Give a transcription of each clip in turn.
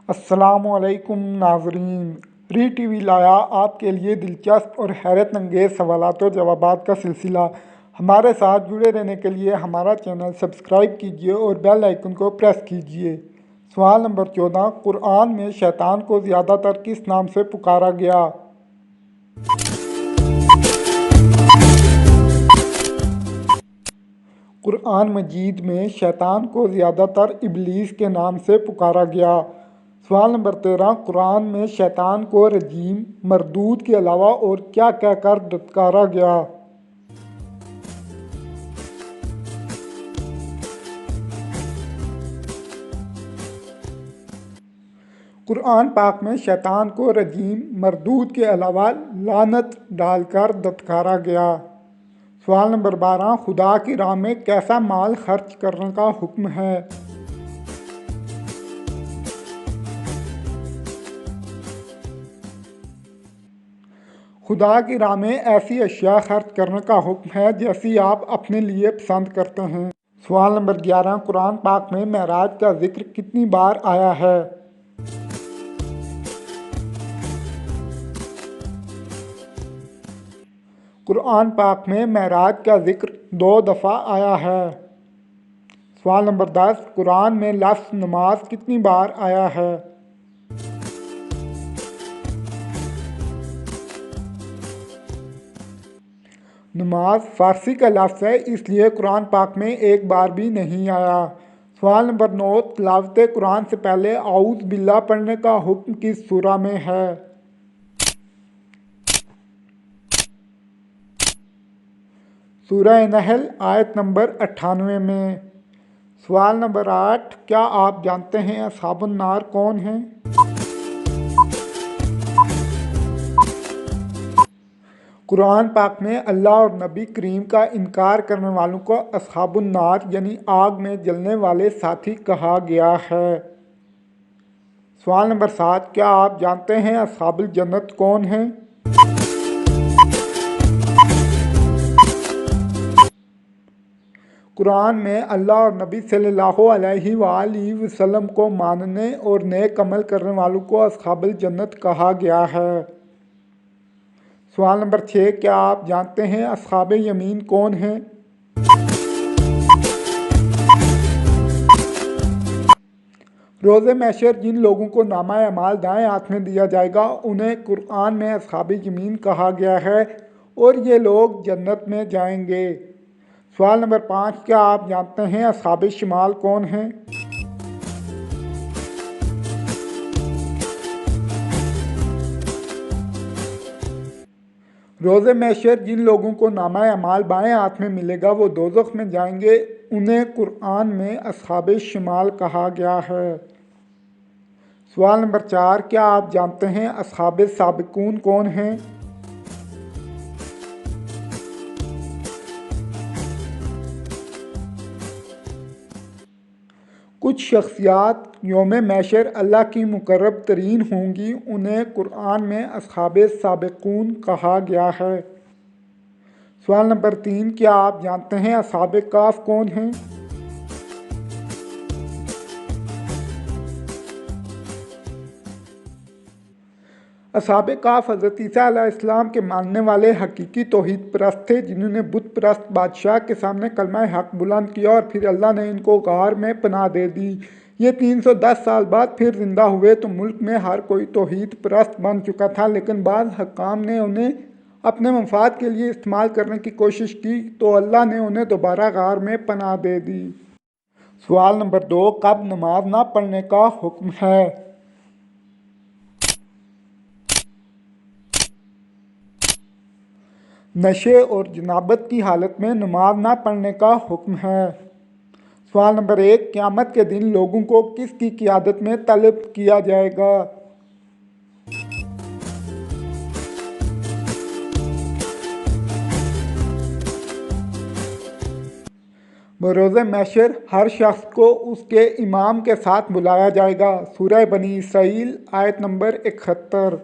अस्सलामुअलैकुम नाज़रीन। री टीवी लाया आपके लिए दिलचस्प और हैरत अंगेज़ सवालात और जवाबात का सिलसिला। हमारे साथ जुड़े रहने के लिए हमारा चैनल सब्सक्राइब कीजिए और बेल आइकन को प्रेस कीजिए। सवाल नंबर 14, कुरान में शैतान को ज़्यादातर किस नाम से पुकारा गया? कुरान मजीद में शैतान को ज़्यादातर इब्लीस के नाम से पुकारा गया। सवाल नंबर 13, कुरान में शैतान को रजीम, मरदूद के अलावा और क्या कहकर धत्कारा गया? कुरान पाक में शैतान को रजीम, मरदूद के अलावा लानत डालकर धत्कारा गया। सवाल नंबर 12, खुदा की राह में कैसा माल खर्च करने का हुक्म है? खुदा की राह में ऐसी अशिया खर्च करने का हुक्म है जैसी आप अपने लिए पसंद करते हैं। सवाल नंबर 11, कुरान पाक में मेराज का जिक्र कितनी बार आया है? कुरान पाक में मेराज का जिक्र 2 दफ़ा आया है। सवाल नंबर 10, कुरान में लफ्ज़ नमाज कितनी बार आया है? नमाज फ़ारसी का लफ्ज़ है, इसलिए कुरान पाक में एक बार भी नहीं आया। सवाल नंबर 9, तिलावत कुरान से पहले आऊज़ बिल्लाह पढ़ने का हुक्म किस सूरा में है? सूरह नहल आयत नंबर 98 में। सवाल नंबर 8, क्या आप जानते हैं अस्हाबुन नार कौन हैं? कुरान पाक में अल्लाह और नबी करीम का इनकार करने वालों को अस्हाबुन नार यानी आग में जलने वाले साथी कहा गया है। सवाल नंबर 7, क्या आप जानते हैं अस्हाबुल जन्नत कौन हैं? कुरान में अल्लाह और नबी सल्लल्लाहु अलैहि वसल्लम को मानने और नेक अमल करने वालों को अस्हाबुल जन्नत कहा गया है। सवाल नंबर 6, क्या आप जानते हैं अस्हाबे यमीन कौन हैं? रोज़े महशर जिन लोगों को नामा अमाल दाएं हाथ में दिया जाएगा उन्हें कुरान में अस्हाबे यमीन कहा गया है और ये लोग जन्नत में जाएंगे। सवाल नंबर 5, क्या आप जानते हैं अस्हाबे शिमाल कौन हैं? रोज़े महशर जिन लोगों को नामा अमाल बाएं हाथ में मिलेगा वो दोज़ख में जाएंगे, उन्हें कुरान में अस्हाबे शिमाल कहा गया है। सवाल नंबर 4, क्या आप जानते हैं अस्हाबे साबिकून कौन हैं? कुछ शख्सियात यौम महशर अल्लाह की मुकर्रब तरीन होंगी, उन्हें कुरान में अस्हाबे साबिकून कहा गया है। सवाल नंबर 3, क्या आप जानते हैं अस्हाबे काफ कौन हैं? अस्हाबे काफ हज़रत ईसा अलैहिस्सलाम के मानने वाले हकीकी तौहीद परस्त थे जिन्होंने बुत परस्त बादशाह के सामने कलमा हक बुलंद किया और फिर अल्लाह ने इनको गार में पनाह दे दी। ये 310 साल बाद फिर जिंदा हुए तो मुल्क में हर कोई तौहीद परस्त बन चुका था, लेकिन बाद हक्काम ने उन्हें अपने मफाद के लिए इस्तेमाल करने की कोशिश की तो अल्लाह ने उन्हें दोबारा गार में पनाह दे दी। सवाल नंबर 2, कब नमाज ना पढ़ने का हुक्म है? नशे और जनाबत की हालत में नमाज ना पढ़ने का हुक्म है। सवाल नंबर 1, क़यामत के दिन लोगों को किसकी क़ियादत में तलब किया जाएगा? बरोज़े महशर हर शख्स को उसके इमाम के साथ बुलाया जाएगा। सूरह बनी इसराइल आयत नंबर 71।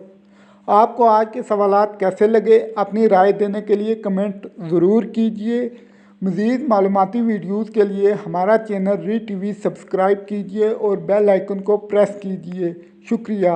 आपको आज के सवालात कैसे लगे? अपनी राय देने के लिए कमेंट ज़रूर कीजिए। مزید معلوماتی ویڈیوز کے لیے ہمارا چینل ری ٹی وی سبسکرائب کیجیے اور بیل آئیکن کو پریس کیجیے۔ شکریہ۔